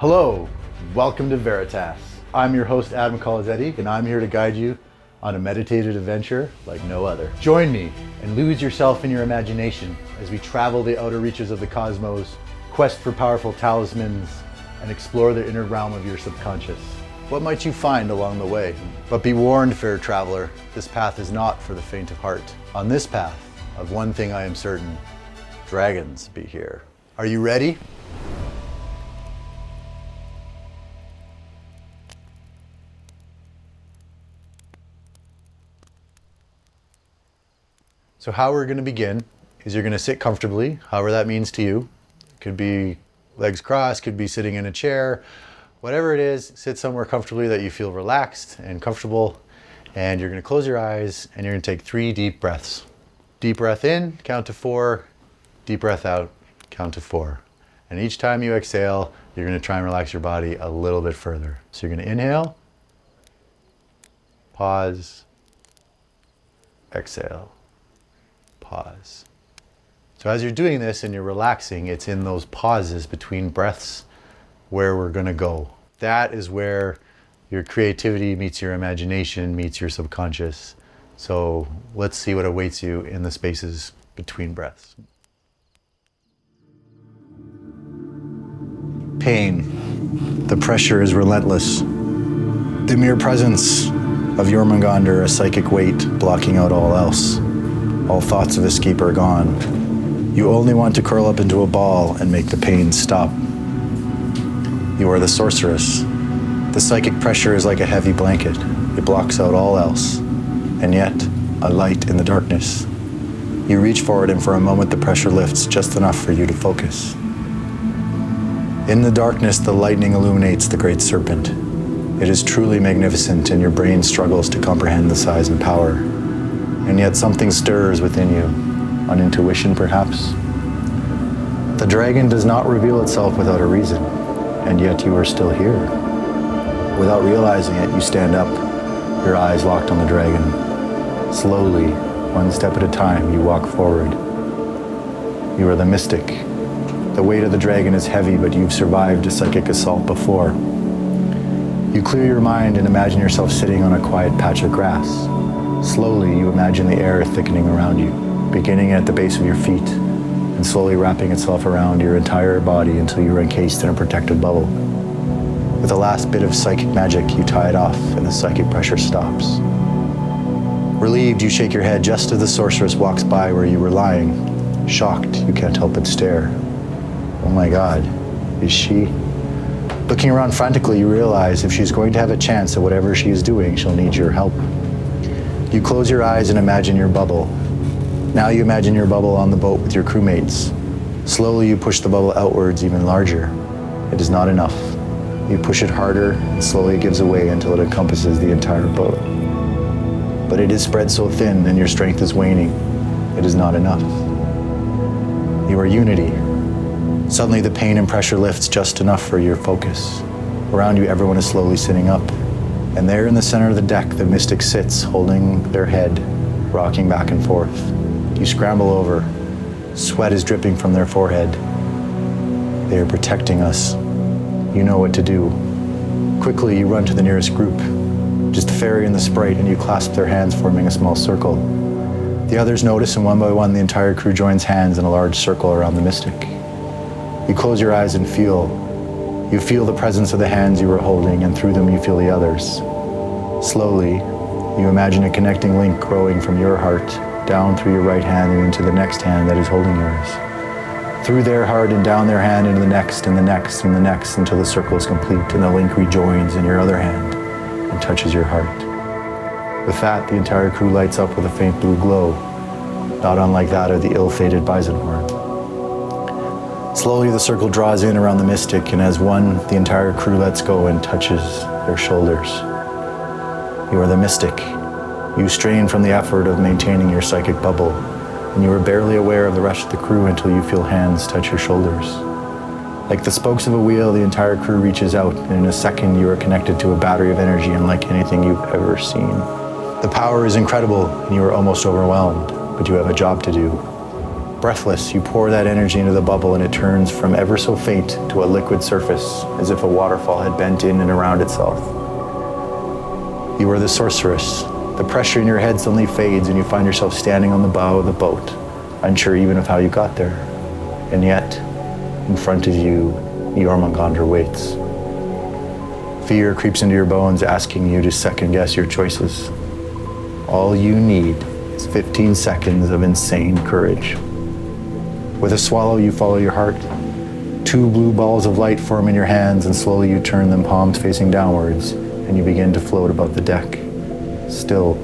Hello, welcome to Veritas. I'm your host, Adam Colazetti, and I'm here to guide you on a meditative adventure like no other. Join me and lose yourself in your imagination as we travel the outer reaches of the cosmos, quest for powerful talismans, and explore the inner realm of your subconscious. What might you find along the way? But be warned, fair traveler, this path is not for the faint of heart. On this path, of one thing I am certain, dragons be here. Are you ready? So how we're going to begin is you're going to sit comfortably, however that means to you. It could be legs crossed, could be sitting in a chair, whatever it is, sit somewhere comfortably that you feel relaxed and comfortable. And you're going to close your eyes and you're going to take 3 deep breaths. Deep breath in, count to 4. Deep breath out, count to 4. And each time you exhale, you're going to try and relax your body a little bit further. So you're going to inhale, pause, exhale. Pause. So as you're doing this and you're relaxing, it's in those pauses between breaths where we're going to go. That is where your creativity meets your imagination, meets your subconscious. So let's see what awaits you in the spaces between breaths. Pain. The pressure is relentless. The mere presence of Jormungandr, a psychic weight blocking out all else. All thoughts of escape are gone. You only want to curl up into a ball and make the pain stop. You are the sorceress. The psychic pressure is like a heavy blanket. It blocks out all else. And yet, a light in the darkness. You reach for it and for a moment the pressure lifts just enough for you to focus. In the darkness, the lightning illuminates the great serpent. It is truly magnificent and your brain struggles to comprehend the size and power. And yet something stirs within you, on intuition perhaps. The dragon does not reveal itself without a reason, and yet you are still here. Without realizing it, you stand up, your eyes locked on the dragon. Slowly, one step at a time, you walk forward. You are the mystic. The weight of the dragon is heavy, but you've survived a psychic assault before. You clear your mind and imagine yourself sitting on a quiet patch of grass. Slowly, you imagine the air thickening around you, beginning at the base of your feet, and slowly wrapping itself around your entire body until you are encased in a protective bubble. With the last bit of psychic magic, you tie it off, and the psychic pressure stops. Relieved, you shake your head just as the sorceress walks by where you were lying. Shocked, you can't help but stare. Oh my God, is she? Looking around frantically, you realize if she's going to have a chance at whatever she is doing, she'll need your help. You close your eyes and imagine your bubble. Now you imagine your bubble on the boat with your crewmates. Slowly you push the bubble outwards even larger. It is not enough. You push it harder and slowly it gives away until it encompasses the entire boat. But it is spread so thin and your strength is waning. It is not enough. You are unity. Suddenly the pain and pressure lifts just enough for your focus. Around you everyone is slowly sitting up. And there in the center of the deck, the mystic sits, holding their head, rocking back and forth. You scramble over. Sweat is dripping from their forehead. They are protecting us. You know what to do. Quickly, you run to the nearest group. Just the fairy and the sprite, and you clasp their hands, forming a small circle. The others notice, and one by one, the entire crew joins hands in a large circle around the mystic. You close your eyes and feel. You feel the presence of the hands you were holding, and through them you feel the others. Slowly, you imagine a connecting link growing from your heart down through your right hand and into the next hand that is holding yours. Through their heart and down their hand into the next and the next and the next until the circle is complete and the link rejoins in your other hand and touches your heart. With that, the entire crew lights up with a faint blue glow, not unlike that of the ill-fated bison horn. Slowly the circle draws in around the mystic, and as one, the entire crew lets go and touches their shoulders. You are the mystic. You strain from the effort of maintaining your psychic bubble, and you are barely aware of the rest of the crew until you feel hands touch your shoulders. Like the spokes of a wheel, the entire crew reaches out, and in a second you are connected to a battery of energy unlike anything you've ever seen. The power is incredible, and you are almost overwhelmed, but you have a job to do. Breathless, you pour that energy into the bubble and it turns from ever so faint to a liquid surface, as if a waterfall had bent in and around itself. You are the sorceress. The pressure in your head suddenly fades and you find yourself standing on the bow of the boat, unsure even of how you got there. And yet, in front of you, Jormungandr waits. Fear creeps into your bones, asking you to second guess your choices. All you need is 15 seconds of insane courage. With a swallow, you follow your heart. 2 blue balls of light form in your hands, and slowly you turn them, palms facing downwards, and you begin to float about the deck. Still,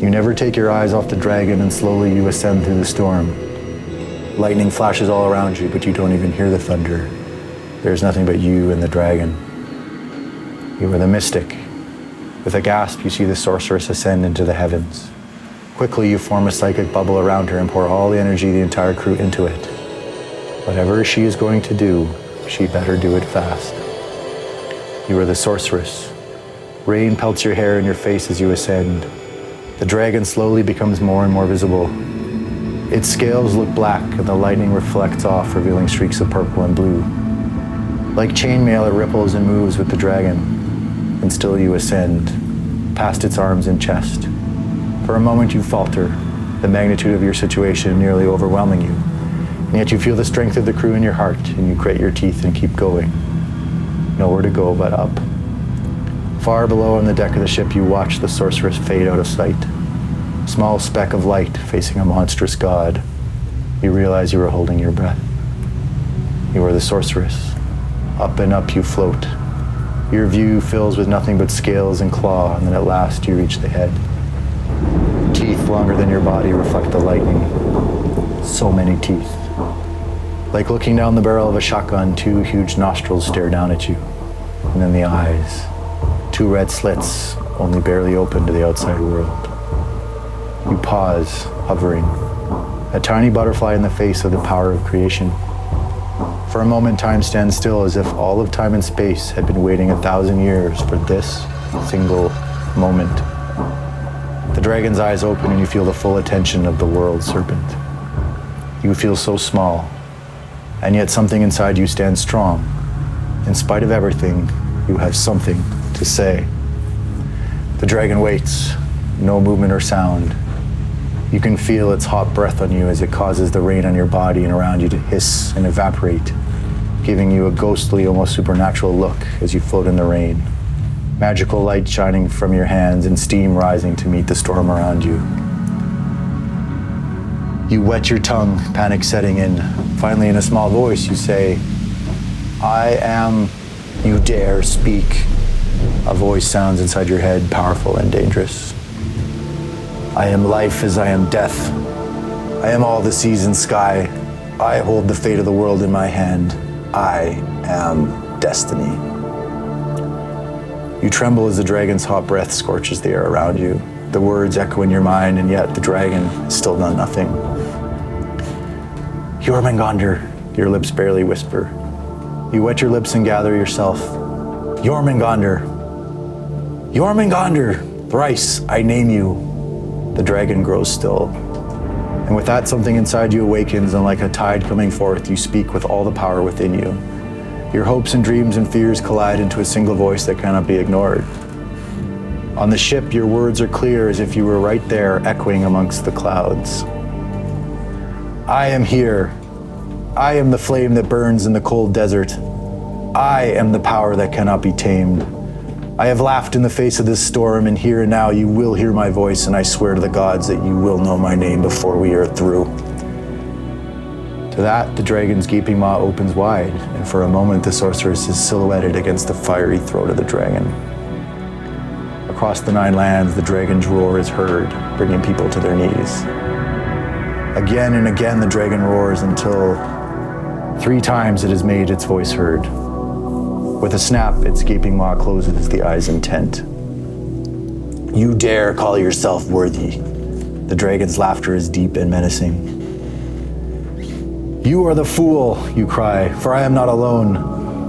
you never take your eyes off the dragon, and slowly you ascend through the storm. Lightning flashes all around you, but you don't even hear the thunder. There's nothing but you and the dragon. You are the mystic. With a gasp, you see the sorceress ascend into the heavens. Quickly, you form a psychic bubble around her and pour all the energy of the entire crew into it. Whatever she is going to do, she better do it fast. You are the sorceress. Rain pelts your hair and your face as you ascend. The dragon slowly becomes more and more visible. Its scales look black and the lightning reflects off, revealing streaks of purple and blue. Like chainmail, it ripples and moves with the dragon. And still you ascend, past its arms and chest. For a moment you falter, the magnitude of your situation nearly overwhelming you. And yet you feel the strength of the crew in your heart, and you grit your teeth and keep going. Nowhere to go but up. Far below on the deck of the ship, you watch the sorceress fade out of sight. A small speck of light facing a monstrous god. You realize you are holding your breath. You are the sorceress. Up and up you float. Your view fills with nothing but scales and claw, and then at last you reach the head. Teeth longer than your body reflect the lightning. So many teeth. Like looking down the barrel of a shotgun, 2 huge nostrils stare down at you. And then the eyes. 2 red slits, only barely open to the outside world. You pause, hovering. A tiny butterfly in the face of the power of creation. For a moment, time stands still, as if all of time and space had been waiting 1,000 years for this single moment. The dragon's eyes open and you feel the full attention of the world serpent. You feel so small, and yet something inside you stands strong. In spite of everything, you have something to say. The dragon waits, no movement or sound. You can feel its hot breath on you as it causes the rain on your body and around you to hiss and evaporate, giving you a ghostly, almost supernatural look as you float in the rain. Magical light shining from your hands and steam rising to meet the storm around you. You wet your tongue, panic setting in. Finally, in a small voice, you say, "I am, you dare speak." A voice sounds inside your head, powerful and dangerous. "I am life as I am death. I am all the seas and sky. I hold the fate of the world in my hand. I am destiny." You tremble as the dragon's hot breath scorches the air around you. The words echo in your mind, and yet the dragon has still done nothing. "Jormungandr," your lips barely whisper. You wet your lips and gather yourself. "Jormungandr. Jormungandr, thrice I name you." The dragon grows still. And with that, something inside you awakens, and like a tide coming forth, you speak with all the power within you. Your hopes and dreams and fears collide into a single voice that cannot be ignored. On the ship, your words are clear as if you were right there, echoing amongst the clouds. "I am here. I am the flame that burns in the cold desert. I am the power that cannot be tamed. I have laughed in the face of this storm, and here and now you will hear my voice, and I swear to the gods that you will know my name before we are through." To that, the dragon's gaping maw opens wide, and for a moment the sorceress is silhouetted against the fiery throat of the dragon. Across the 9 lands, the dragon's roar is heard, bringing people to their knees. Again and again the dragon roars until 3 times it has made its voice heard. With a snap, its gaping maw closes, the eyes intent. "You dare call yourself worthy." The dragon's laughter is deep and menacing. "You are the fool," you cry, "for I am not alone.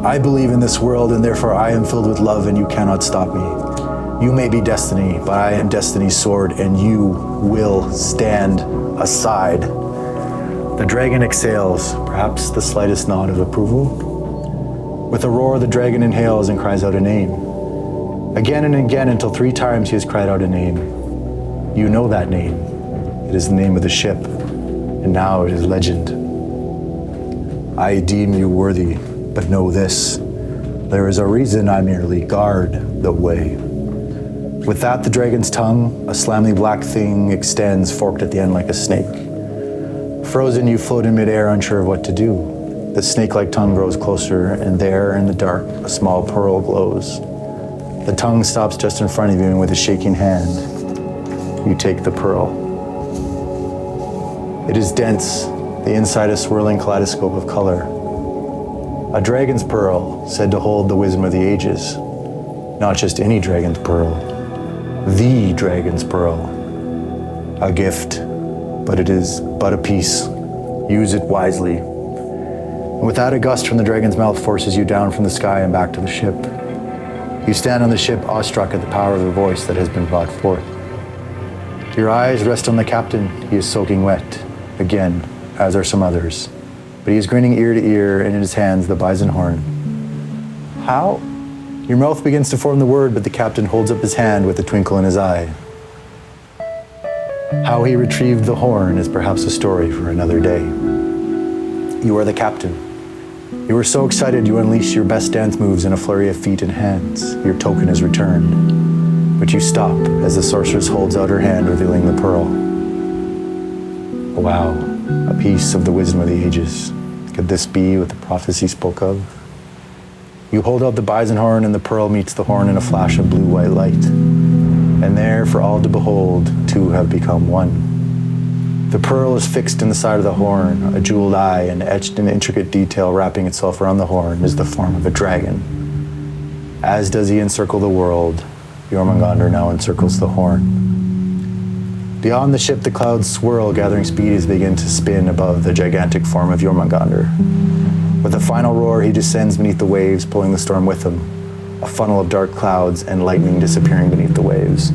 I believe in this world, and therefore I am filled with love, and you cannot stop me. You may be destiny, but I am destiny's sword, and you will stand aside." The dragon exhales, perhaps the slightest nod of approval. With a roar, the dragon inhales and cries out a name. Again and again, until 3 times he has cried out a name. You know that name. It is the name of the ship, and now it is legend. I deem you worthy, but know this. There is a reason I merely guard the way. With that, the dragon's tongue, a slimy black thing, extends, forked at the end like a snake. Frozen, you float in midair, unsure of what to do. The snake-like tongue grows closer, and there, in the dark, a small pearl glows. The tongue stops just in front of you, and with a shaking hand, you take the pearl. It is dense, the inside a swirling kaleidoscope of color. A dragon's pearl, said to hold the wisdom of the ages. Not just any dragon's pearl, the dragon's pearl. A gift, but it is but a piece. Use it wisely. And with that, a gust from the dragon's mouth forces you down from the sky and back to the ship. You stand on the ship, awestruck at the power of the voice that has been brought forth. Your eyes rest on the captain. He is soaking wet, again, as are some others. But he is grinning ear to ear, and in his hands the bison horn. How? Your mouth begins to form the word, but the captain holds up his hand with a twinkle in his eye. How he retrieved the horn is perhaps a story for another day. You are the captain. You are so excited you unleash your best dance moves in a flurry of feet and hands. Your token is returned. But you stop as the sorceress holds out her hand, revealing the pearl. Wow, a piece of the wisdom of the ages. Could this be what the prophecy spoke of? You hold out the bison horn, and the pearl meets the horn in a flash of blue-white light. And there, for all to behold, 2 have become 1. The pearl is fixed in the side of the horn, a jeweled eye, and etched in intricate detail wrapping itself around the horn is the form of a dragon. As does he encircle the world, Jormungandr now encircles the horn. Beyond the ship, the clouds swirl, gathering speed as they begin to spin above the gigantic form of Jormungandr. With a final roar, he descends beneath the waves, pulling the storm with him, a funnel of dark clouds and lightning disappearing beneath the waves.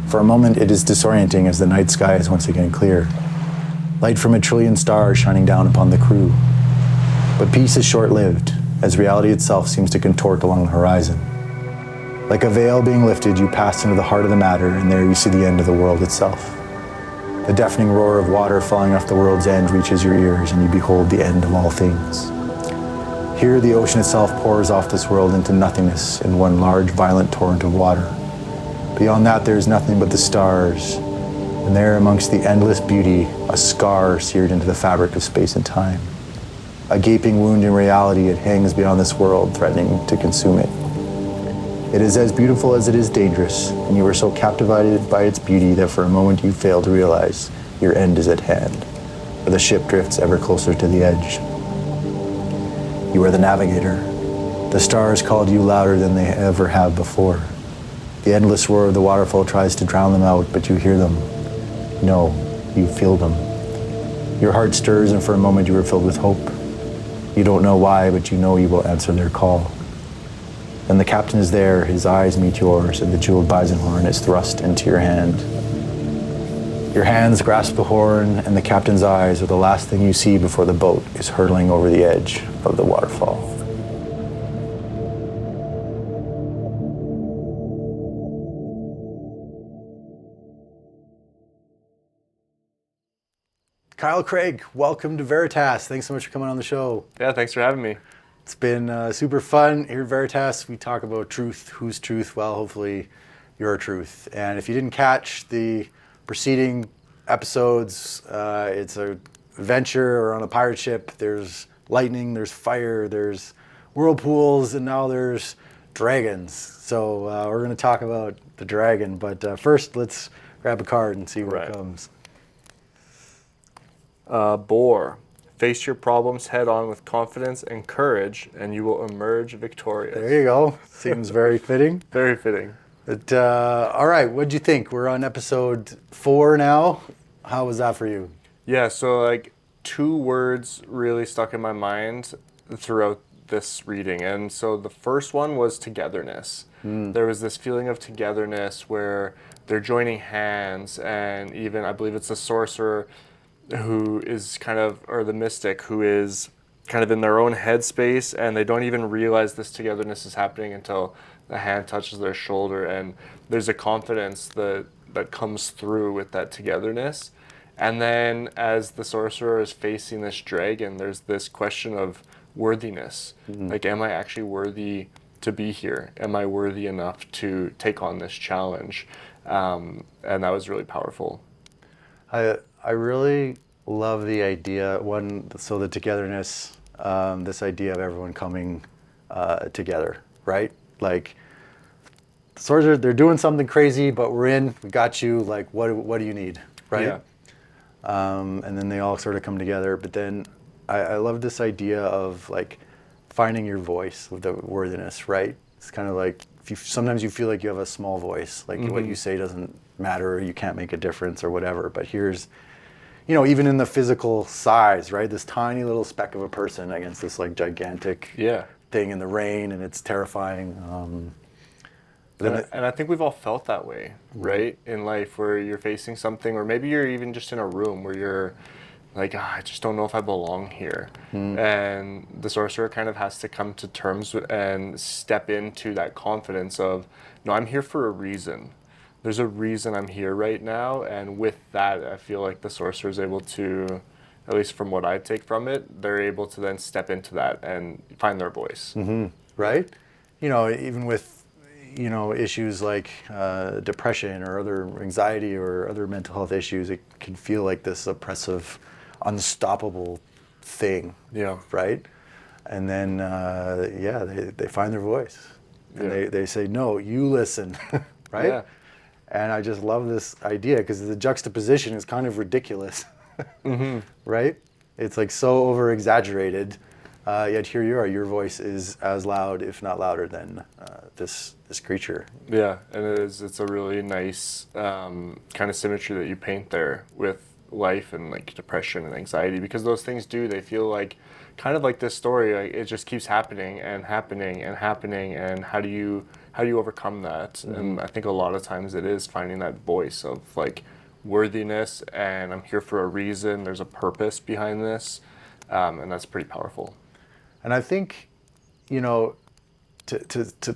For a moment, it is disorienting as the night sky is once again clear. Light from a trillion stars shining down upon the crew. But peace is short-lived, as reality itself seems to contort along the horizon. Like a veil being lifted, you pass into the heart of the matter, and there you see the end of the world itself. The deafening roar of water falling off the world's end reaches your ears, and you behold the end of all things. Here, the ocean itself pours off this world into nothingness in one large, violent torrent of water. Beyond that, there is nothing but the stars, and there, amongst the endless beauty, a scar seared into the fabric of space and time. A gaping wound in reality, it hangs beyond this world, threatening to consume it. It is as beautiful as it is dangerous, and you are so captivated by its beauty that for a moment you fail to realize your end is at hand, for the ship drifts ever closer to the edge. You are the navigator. The stars called you louder than they ever have before. The endless roar of the waterfall tries to drown them out, but you hear them. No, you feel them. Your heart stirs, and for a moment you are filled with hope. You don't know why, but you know you will answer their call. Then the captain is there, his eyes meet yours, and the jeweled bison horn is thrust into your hand. Your hands grasp the horn, and the captain's eyes are the last thing you see before the boat is hurtling over the edge of the waterfall. Kyle Craik, welcome to Veritas. Thanks so much for coming on the show. Yeah, thanks for having me. It's been super fun. Here at Veritas, we talk about truth. Whose truth? Well, hopefully your truth. And if you didn't catch the preceding episodes, it's a adventure or on a pirate ship. There's lightning, there's fire, there's whirlpools, and now there's dragons. So we're going to talk about the dragon. But first, let's grab a card and see what comes. Boar. Face your problems head on with confidence and courage, and you will emerge victorious. There you go. Seems very fitting. Very fitting. But, all right, what'd you think? We're on episode 4 now. How was that for you? Yeah, so like 2 words really stuck in my mind throughout this reading. And so the first one was togetherness. There was this feeling of togetherness where they're joining hands, and even I believe it's the sorcerer who is kind of, or the mystic who is kind of in their own headspace, and they don't even realize this togetherness is happening until the hand touches their shoulder, and there's a confidence that comes through with that togetherness. And then as the sorcerer is facing this dragon, there's this question of worthiness. Like, am I actually worthy to be here? Am I worthy enough to take on this challenge? And that was really powerful. I really love the idea, so the togetherness, this idea of everyone coming together, right? Like, the sorcerer, they're doing something crazy, but we got you, like, what do you need, right? Yeah. And then they all sort of come together. But then I love this idea of, like, finding your voice with the worthiness, right? It's kind of like, sometimes you feel like you have a small voice, like what you say doesn't matter, or you can't make a difference or whatever. But here's, even in the physical size, right? This tiny little speck of a person against this, like, gigantic thing in the rain, and it's terrifying. And I think we've all felt that way, right? In life, where you're facing something, or maybe you're even just in a room where you're like, I just don't know if I belong here. And the sorcerer kind of has to come to terms with and step into that confidence of, no, I'm here for a reason. There's a reason I'm here right now. And with that, I feel like the sorcerer is able to, at least from what I take from it, they're able to then step into that and find their voice. Right? Even with, issues like depression or other anxiety or other mental health issues, it can feel like this oppressive, unstoppable thing. Yeah. Right? And then, they find their voice. And they say, no, you listen. Right? Yeah. And I just love this idea because the juxtaposition is kind of ridiculous. Right? It's like so over exaggerated. Yet here you are, your voice is as loud, if not louder, than this creature. Yeah, and it's a really nice kind of symmetry that you paint there with life and, like, depression and anxiety, because those things they feel like kind of like this story, like, it just keeps happening and happening and happening, and how do you overcome that? And I think a lot of times it is finding that voice of, like, worthiness, and I'm here for a reason, there's a purpose behind this, and that's pretty powerful. And I think, to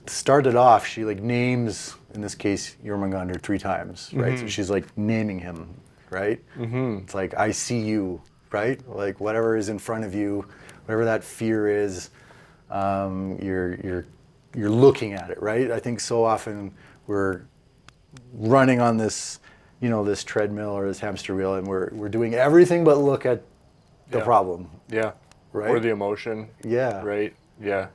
start it off, she, like, names, in this case, Jormungandr 3 times, right? So she's, like, naming him, right? It's like, I see you, right? Like, whatever is in front of you, whatever that fear is, you're looking at it, right? I think so often we're running on this, this treadmill or this hamster wheel, and we're doing everything but look at the problem. Yeah. Right? Or the emotion. Yeah. Right? Yeah.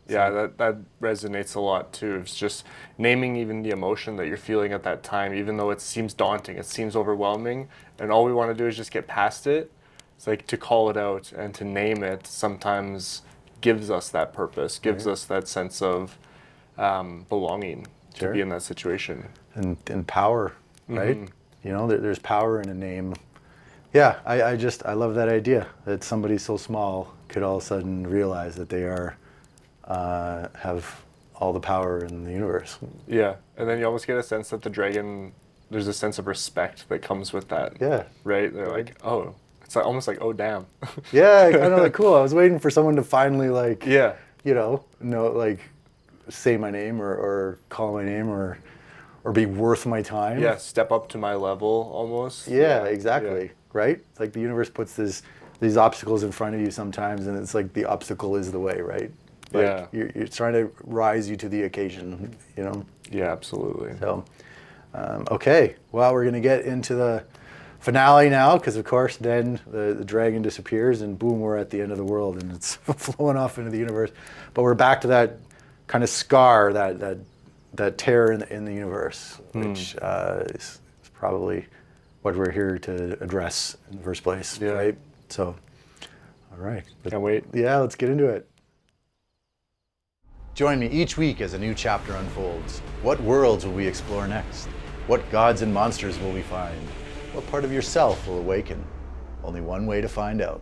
Yeah, that resonates a lot too. It's just naming even the emotion that you're feeling at that time, even though it seems daunting, it seems overwhelming, and all we want to do is just get past it. It's like to call it out and to name it sometimes gives us that purpose, gives us that sense of belonging to be in that situation. And power, right? There's power in a name. Yeah, I love that idea that somebody so small could all of a sudden realize that they have all the power in the universe. Yeah, and then you almost get a sense that the dragon, there's a sense of respect that comes with that. Yeah. Right? They're like, oh, it's like, almost like, oh, damn. Yeah, kind of like, cool. I was waiting for someone to finally, like, yeah, like, say my name or call my name or be worth my time. Yeah, step up to my level almost. Yeah, exactly. Yeah. Right? It's like the universe puts these obstacles in front of you sometimes, and it's like the obstacle is the way, right? Like you're trying to rise you to the occasion, Yeah, absolutely. So, okay. Well, we're going to get into the finale now, because of course then the dragon disappears and boom, we're at the end of the world and it's flowing off into the universe. But we're back to that kind of scar, that tear in the universe, which is probably what we're here to address in the first place, right? So, all right. Can't wait. Yeah, let's get into it. Join me each week as a new chapter unfolds. What worlds will we explore next? What gods and monsters will we find? What part of yourself will awaken? Only one way to find out.